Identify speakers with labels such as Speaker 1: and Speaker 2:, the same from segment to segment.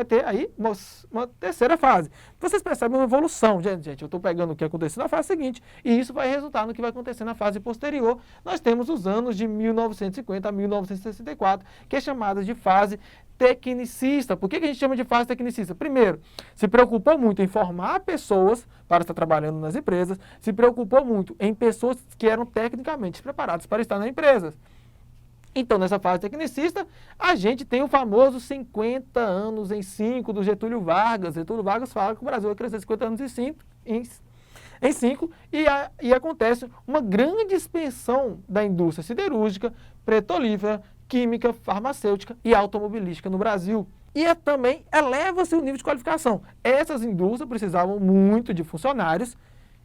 Speaker 1: vai ter aí uma terceira fase. Vocês percebem uma evolução, gente, eu estou pegando o que aconteceu na fase seguinte, e isso vai resultar no que vai acontecer na fase posterior. Nós temos os anos de 1950 a 1964, que é chamada de fase tecnicista. Por que a gente chama de fase tecnicista? Primeiro, se preocupou muito em formar pessoas para estar trabalhando nas empresas, se preocupou muito em pessoas que eram tecnicamente preparadas para estar nas empresas. Então, nessa fase tecnicista, a gente tem o famoso 50 anos em 5 do Getúlio Vargas. Getúlio Vargas fala que o Brasil vai crescer 50 anos em 5 e acontece uma grande expansão da indústria siderúrgica, petrolífera, química, farmacêutica e automobilística no Brasil. E também eleva-se o nível de qualificação. Essas indústrias precisavam muito de funcionários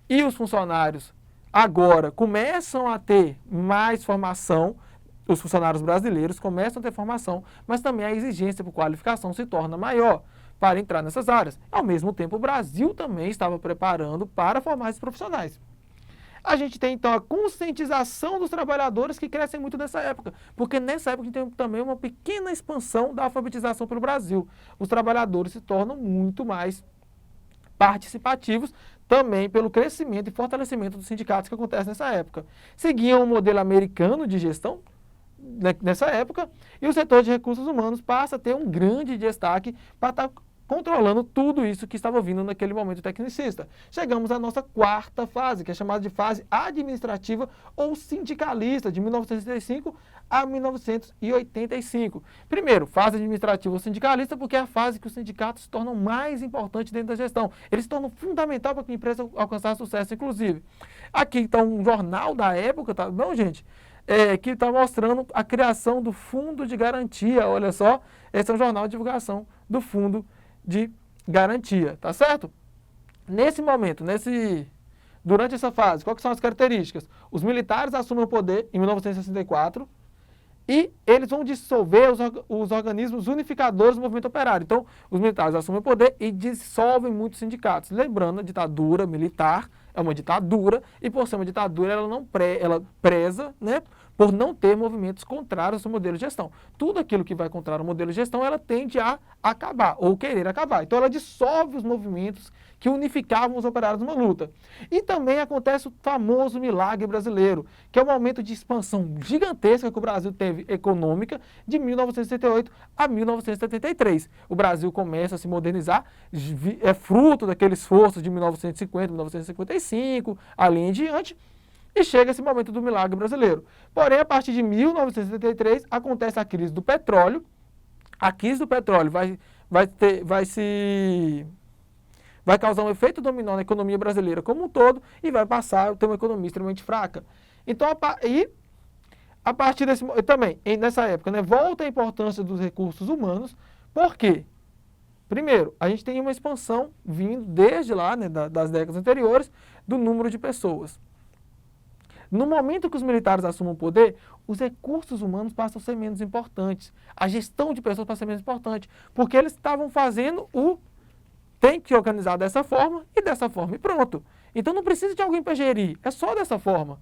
Speaker 1: e os funcionários agora começam a ter mais formação. Os funcionários brasileiros começam a ter formação, mas também a exigência por qualificação se torna maior para entrar nessas áreas. Ao mesmo tempo, o Brasil também estava preparando para formar esses profissionais. A gente tem, então, a conscientização dos trabalhadores que crescem muito nessa época, porque nessa época a gente tem também uma pequena expansão da alfabetização pelo Brasil. Os trabalhadores se tornam muito mais participativos, também pelo crescimento e fortalecimento dos sindicatos que acontece nessa época. Seguiam o modelo americano de gestão, nessa época, e o setor de recursos humanos passa a ter um grande destaque para estar controlando tudo isso que estava vindo naquele momento tecnicista. Chegamos à nossa quarta fase, que é chamada de fase administrativa ou sindicalista, de 1965 a 1985. Primeiro, fase administrativa ou sindicalista, porque é a fase que os sindicatos se tornam mais importantes dentro da gestão. Eles se tornam fundamental para que a empresa alcançar sucesso, inclusive. Aqui está um jornal da época, tá? Não, gente? Que está mostrando a criação do Fundo de Garantia. Olha só, esse é um jornal de divulgação do Fundo de Garantia, tá certo? Nesse momento, durante essa fase, quais são as características? Os militares assumem o poder em 1964 e eles vão dissolver os organismos unificadores do movimento operário. Então, os militares assumem o poder e dissolvem muitos sindicatos. Lembrando, a ditadura militar é uma ditadura e, por ser uma ditadura, ela preza, né, por não ter movimentos contrários ao modelo de gestão. Tudo aquilo que vai contra o modelo de gestão, ela tende a acabar, ou querer acabar. Então, ela dissolve os movimentos que unificavam os operários numa luta. E também acontece o famoso milagre brasileiro, que é um momento de expansão gigantesca que o Brasil teve econômica de 1968 a 1973. O Brasil começa a se modernizar, é fruto daquele esforço de 1950, 1955, ali em diante, e chega esse momento do milagre brasileiro. Porém, a partir de 1973, acontece a crise do petróleo. A crise do petróleo vai causar um efeito dominó na economia brasileira como um todo e vai passar a ter uma economia extremamente fraca. Então, a partir desse também, nessa época, né, volta a importância dos recursos humanos. Por quê? Primeiro, a gente tem uma expansão vindo desde lá, né, das décadas anteriores, do número de pessoas. No momento que os militares assumem o poder, os recursos humanos passam a ser menos importantes. A gestão de pessoas passa a ser menos importante, porque eles estavam fazendo tem que organizar dessa forma e pronto. Então não precisa de alguém para gerir, é só dessa forma.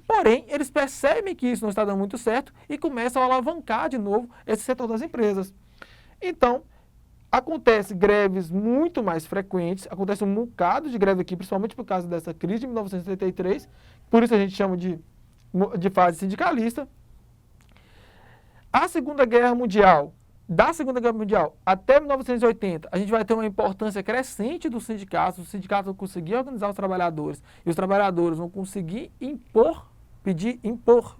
Speaker 1: Porém, eles percebem que isso não está dando muito certo e começam a alavancar de novo esse setor das empresas. Então, acontece greves muito mais frequentes, acontece um bocado de greve aqui, principalmente por causa dessa crise de 1973, por isso a gente chama de fase sindicalista. Da Segunda Guerra Mundial até 1980, a gente vai ter uma importância crescente dos sindicatos. Os sindicatos vão conseguir organizar os trabalhadores e os trabalhadores vão conseguir impor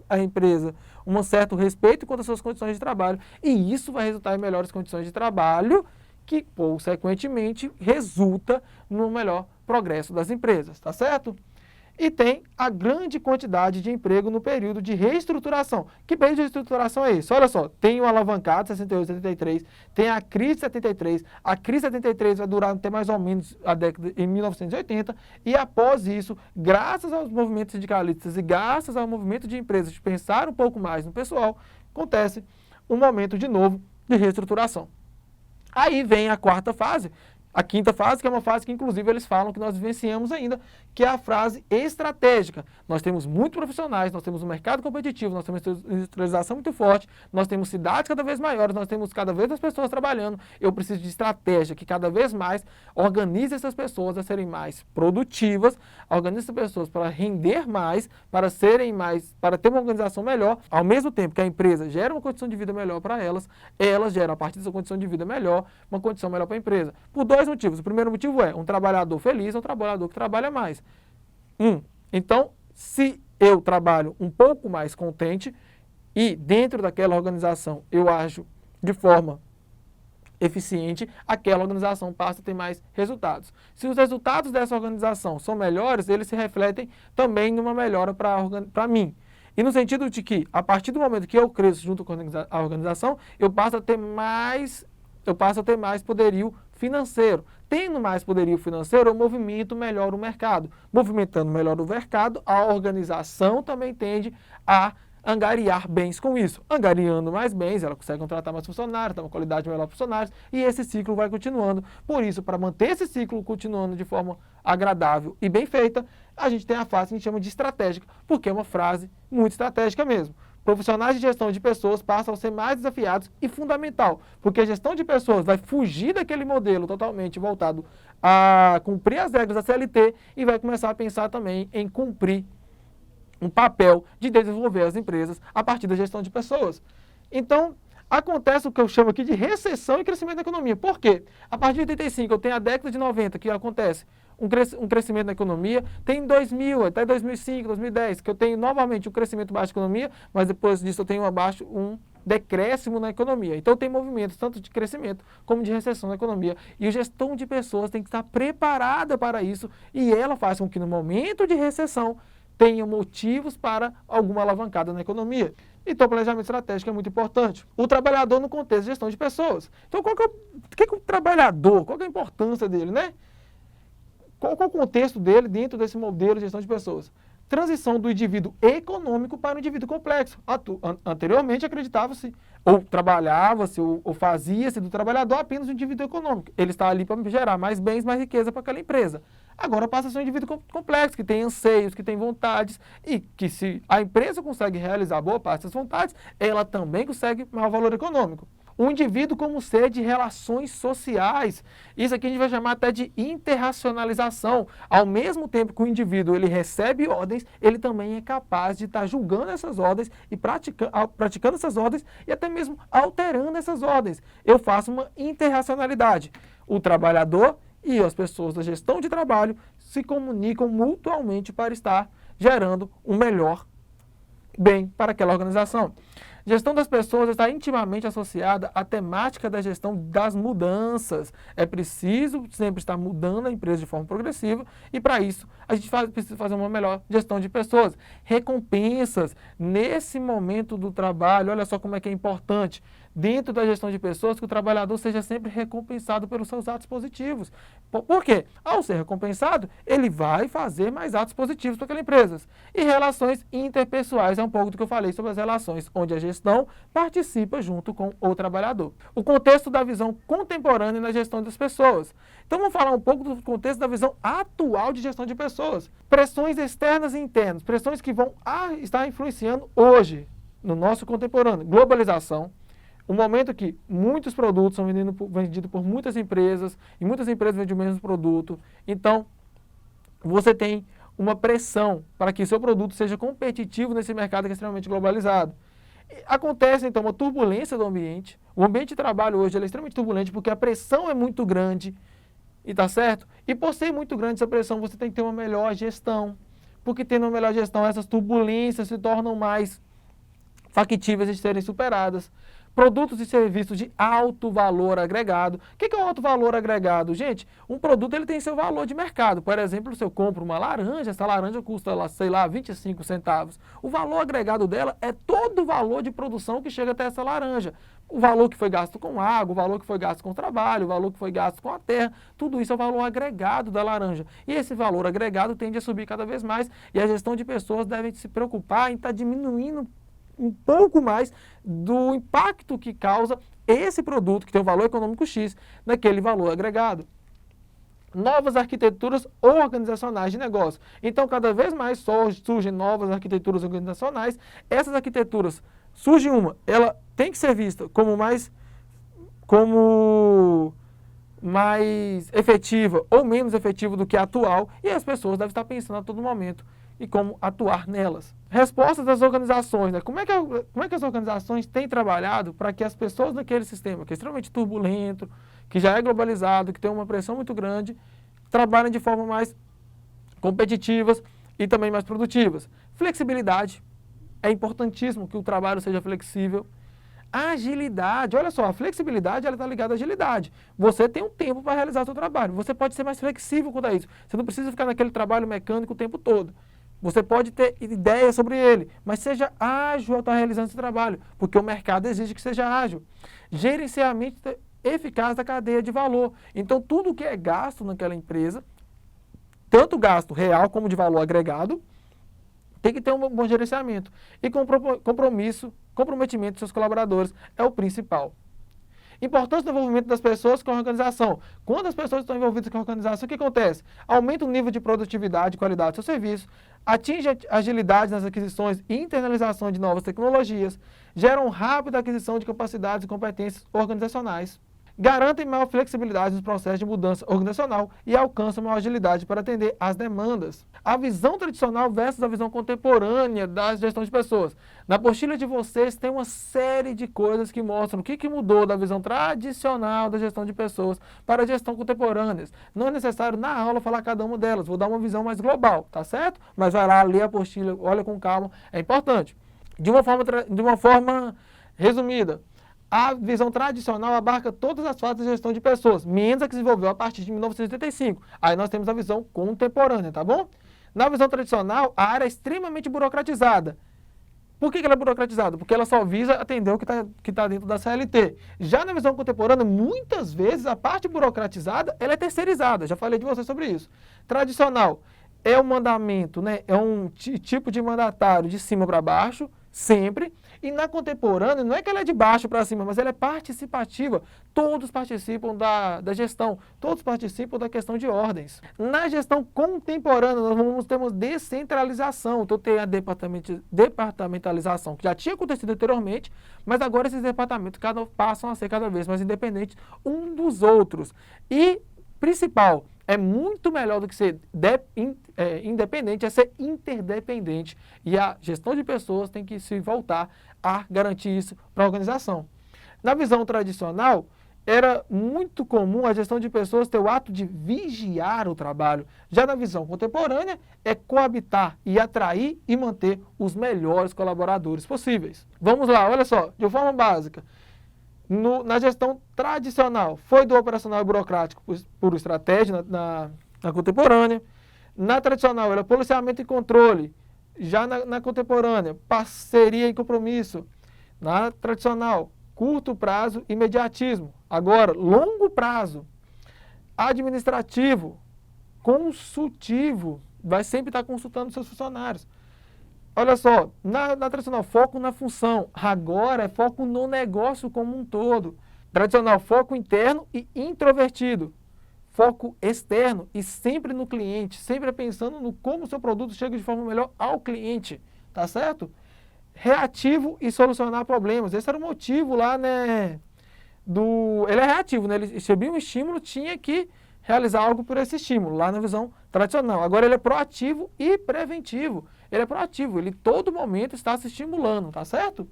Speaker 1: à empresa um certo respeito quanto às suas condições de trabalho. E isso vai resultar em melhores condições de trabalho, que, consequentemente, resulta no melhor progresso das empresas, tá certo? E tem a grande quantidade de emprego no período de reestruturação. Que período de reestruturação é esse? Olha só, tem o alavancado 68, 73, tem a crise 73, a crise 73 vai durar até mais ou menos a década em 1980, e após isso, graças aos movimentos sindicalistas e graças ao movimento de empresas de pensar um pouco mais no pessoal, acontece um momento de novo de reestruturação. Aí vem a quarta fase, a quinta fase, que é uma fase que, inclusive, eles falam que nós vivenciamos ainda, que é a fase estratégica. Nós temos muitos profissionais, nós temos um mercado competitivo, nós temos industrialização muito forte, nós temos cidades cada vez maiores, nós temos cada vez mais pessoas trabalhando. Eu preciso de estratégia que cada vez mais organize essas pessoas a serem mais produtivas, organize essas pessoas para render mais, para serem mais, para ter uma organização melhor, ao mesmo tempo que a empresa gera uma condição de vida melhor para elas, elas geram, a partir dessa condição de vida melhor, uma condição melhor para a empresa. Por dois motivos. O primeiro motivo é, um trabalhador feliz é um trabalhador que trabalha mais. Então, se eu trabalho um pouco mais contente e dentro daquela organização eu ajo de forma eficiente, aquela organização passa a ter mais resultados. Se os resultados dessa organização são melhores, eles se refletem também numa melhora para mim. E no sentido de que, a partir do momento que eu cresço junto com a organização, eu passo a ter mais poderio financeiro. Tendo mais poderio financeiro, eu movimento melhor o mercado. Movimentando melhor o mercado, a organização também tende a angariar bens com isso. Angariando mais bens, ela consegue contratar mais funcionários, dar uma qualidade melhor para funcionários, e esse ciclo vai continuando. Por isso, para manter esse ciclo continuando de forma agradável e bem feita, a gente tem a fase que a gente chama de estratégica, porque é uma frase muito estratégica mesmo. Profissionais de gestão de pessoas passam a ser mais desafiados e fundamental, porque a gestão de pessoas vai fugir daquele modelo totalmente voltado a cumprir as regras da CLT e vai começar a pensar também em cumprir um papel de desenvolver as empresas a partir da gestão de pessoas. Então, acontece o que eu chamo aqui de recessão e crescimento da economia. Por quê? A partir de 85, eu tenho a década de 90, que acontece um crescimento na economia. Tem 2000, até 2005, 2010, que eu tenho novamente um crescimento baixo da economia, mas depois disso eu tenho um decréscimo na economia. Então tem movimentos tanto de crescimento como de recessão na economia. E a gestão de pessoas tem que estar preparada para isso e ela faz com que no momento de recessão tenha motivos para alguma alavancada na economia. Então, o planejamento estratégico é muito importante. O trabalhador no contexto de gestão de pessoas. Então, qual que é o trabalhador? Qual que é a importância dele, né? Qual é o contexto dele dentro desse modelo de gestão de pessoas? Transição do indivíduo econômico para o indivíduo complexo. Anteriormente, acreditava-se, ou trabalhava-se, ou fazia-se do trabalhador apenas um indivíduo econômico. Ele está ali para gerar mais bens, mais riqueza para aquela empresa. Agora passa a ser um indivíduo complexo, que tem anseios, que tem vontades, e que se a empresa consegue realizar boa parte dessas vontades, ela também consegue maior valor econômico. O indivíduo como ser de relações sociais. Isso aqui a gente vai chamar até de interracionalização. Ao mesmo tempo que o indivíduo ele recebe ordens, ele também é capaz de estar julgando essas ordens e praticando essas ordens e até mesmo alterando essas ordens. Eu faço uma interracionalidade. O trabalhador e as pessoas da gestão de trabalho se comunicam mutuamente para estar gerando um melhor bem para aquela organização. Gestão das pessoas está intimamente associada à temática da gestão das mudanças. É preciso sempre estar mudando a empresa de forma progressiva e, para isso, a gente precisa fazer uma melhor gestão de pessoas. Recompensas nesse momento do trabalho, olha só como é que é importante. Dentro da gestão de pessoas, que o trabalhador seja sempre recompensado pelos seus atos positivos. Por quê? Ao ser recompensado, ele vai fazer mais atos positivos para aquela empresa. E relações interpessoais é um pouco do que eu falei sobre as relações, onde a gestão participa junto com o trabalhador. O contexto da visão contemporânea na gestão das pessoas. Então vamos falar um pouco do contexto da visão atual de gestão de pessoas. Pressões externas e internas, pressões que vão estar influenciando hoje, no nosso contemporâneo. Globalização. O momento que muitos produtos são vendidos por muitas empresas, e muitas empresas vendem o mesmo produto. Então, você tem uma pressão para que seu produto seja competitivo nesse mercado que é extremamente globalizado. Acontece, então, uma turbulência do ambiente. O ambiente de trabalho hoje é extremamente turbulente porque a pressão é muito grande, e tá certo? E por ser muito grande essa pressão, você tem que ter uma melhor gestão. Porque tendo uma melhor gestão, essas turbulências se tornam mais factíveis de serem superadas. Produtos e serviços de alto valor agregado. O que é o alto valor agregado? Gente, um produto ele tem seu valor de mercado. Por exemplo, se eu compro uma laranja, essa laranja custa, sei lá, 25 centavos. O valor agregado dela é todo o valor de produção que chega até essa laranja. O valor que foi gasto com água, o valor que foi gasto com trabalho, o valor que foi gasto com a terra, tudo isso é o valor agregado da laranja. E esse valor agregado tende a subir cada vez mais e a gestão de pessoas deve se preocupar em estar diminuindo um pouco mais do impacto que causa esse produto, que tem um valor econômico X, naquele valor agregado. novas arquiteturas organizacionais de negócio. Então, cada vez mais surgem novas arquiteturas organizacionais. Essas arquiteturas, surge uma, ela tem que ser vista como mais efetiva ou menos efetiva do que a atual, e as pessoas devem estar pensando a todo momento e como atuar nelas. Respostas das organizações, né? Como é que as organizações têm trabalhado para que as pessoas daquele sistema, que é extremamente turbulento, que já é globalizado, que tem uma pressão muito grande, trabalhem de forma mais competitivas e também mais produtivas. Flexibilidade, é importantíssimo que o trabalho seja flexível. Agilidade, olha só, a flexibilidade está ligada à agilidade. Você tem um tempo para realizar o seu trabalho, você pode ser mais flexível quanto a isso. Você não precisa ficar naquele trabalho mecânico o tempo todo. Você pode ter ideias sobre ele, mas seja ágil ao estar realizando esse trabalho, porque o mercado exige que seja ágil. Gerenciamento eficaz da cadeia de valor. Então, tudo que é gasto naquela empresa, tanto gasto real como de valor agregado, tem que ter um bom gerenciamento. E comprometimento dos seus colaboradores é o principal. Importância do envolvimento das pessoas com a organização. Quando as pessoas estão envolvidas com a organização, o que acontece? Aumenta o nível de produtividade e qualidade do seu serviço, atinge a agilidade nas aquisições e internalização de novas tecnologias, geram rápida aquisição de capacidades e competências organizacionais, garantem maior flexibilidade nos processos de mudança organizacional e alcançam maior agilidade para atender às demandas. A visão tradicional versus a visão contemporânea da gestão de pessoas. Na apostila de vocês tem uma série de coisas que mostram o que mudou da visão tradicional da gestão de pessoas para a gestão contemporânea. Não é necessário na aula falar cada uma delas, vou dar uma visão mais global, tá certo? Mas vai lá, lê a apostila, olha com calma, é importante. De uma forma resumida, a visão tradicional abarca todas as fases de gestão de pessoas, menos a que se desenvolveu a partir de 1985. Aí nós temos a visão contemporânea, tá bom? Na visão tradicional, a área é extremamente burocratizada. Por que ela é burocratizada? Porque ela só visa atender o que tá dentro da CLT. Já na visão contemporânea, muitas vezes a parte burocratizada ela é terceirizada. Já falei de vocês sobre isso. Tradicional é um mandamento, né? É um tipo de mandatário de cima para baixo, sempre. E na contemporânea, não é que ela é de baixo para cima, mas ela é participativa. Todos participam da gestão, todos participam da questão de ordens. Na gestão contemporânea, nós temos descentralização. Então tem a departamentalização, que já tinha acontecido anteriormente, mas agora esses departamentos passam a ser cada vez mais independentes um dos outros. E, principal, é muito melhor do que ser independente, é ser interdependente. E a gestão de pessoas tem que se voltar a garantir isso para a organização. Na visão tradicional, era muito comum a gestão de pessoas ter o ato de vigiar o trabalho. Já na visão contemporânea, é coabitar e atrair e manter os melhores colaboradores possíveis. Vamos lá, olha só, de forma básica. Na gestão tradicional, foi do operacional e burocrático por estratégia na contemporânea. Na tradicional, era policiamento e controle. Já na contemporânea, parceria e compromisso. Na tradicional, curto prazo e imediatismo. Agora, longo prazo, administrativo, consultivo, vai sempre estar consultando seus funcionários. Olha só, na tradicional, foco na função. Agora é foco no negócio como um todo. Tradicional, foco interno e introvertido. Foco externo e sempre no cliente, sempre pensando no como o seu produto chega de forma melhor ao cliente. Tá certo? Reativo e solucionar problemas. Esse era o motivo lá, né? Ele é reativo, né? Ele recebia um estímulo, tinha que realizar algo por esse estímulo, lá na visão tradicional. Agora ele é proativo e preventivo. Ele é proativo, ele todo momento está se estimulando, tá certo?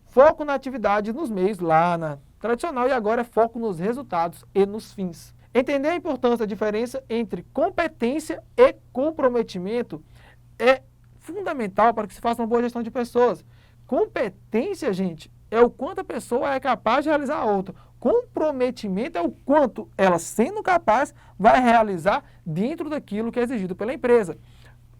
Speaker 1: Foco na atividade nos meios, lá na tradicional, e agora é foco nos resultados e nos fins. Entender a importância, a diferença entre competência e comprometimento é fundamental para que se faça uma boa gestão de pessoas. Competência, gente, é o quanto a pessoa é capaz de realizar a outra. Comprometimento é o quanto ela, sendo capaz, vai realizar dentro daquilo que é exigido pela empresa.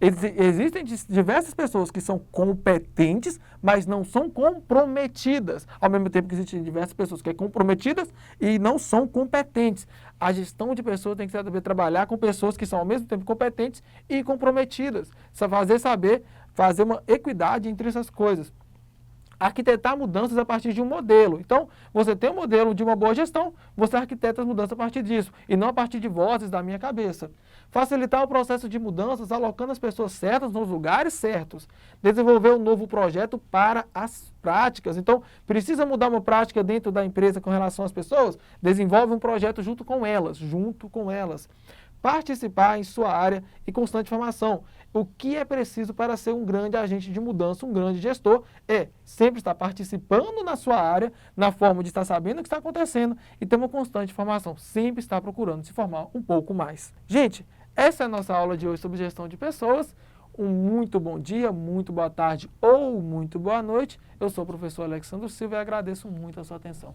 Speaker 1: Existem diversas pessoas que são competentes, mas não são comprometidas. Ao mesmo tempo que existem diversas pessoas que são comprometidas e não são competentes. A gestão de pessoas tem que saber trabalhar com pessoas que são ao mesmo tempo competentes e comprometidas. Fazer uma equidade entre essas coisas. arquitetar mudanças a partir de um modelo. Então, você tem um modelo de uma boa gestão, você arquiteta as mudanças a partir disso, e não a partir de vozes da minha cabeça. Facilitar o processo de mudanças, alocando as pessoas certas nos lugares certos. Desenvolver um novo projeto para as práticas. Então, precisa mudar uma prática dentro da empresa com relação às pessoas? Desenvolve um projeto junto com elas, Participar em sua área e constante formação. O que é preciso para ser um grande agente de mudança, um grande gestor, é sempre estar participando na sua área, na forma de estar sabendo o que está acontecendo e ter uma constante formação, sempre estar procurando se formar um pouco mais. Gente, essa é a nossa aula de hoje sobre gestão de pessoas. Um muito bom dia, muito boa tarde ou muito boa noite. Eu sou o professor Alexandre Silva e agradeço muito a sua atenção.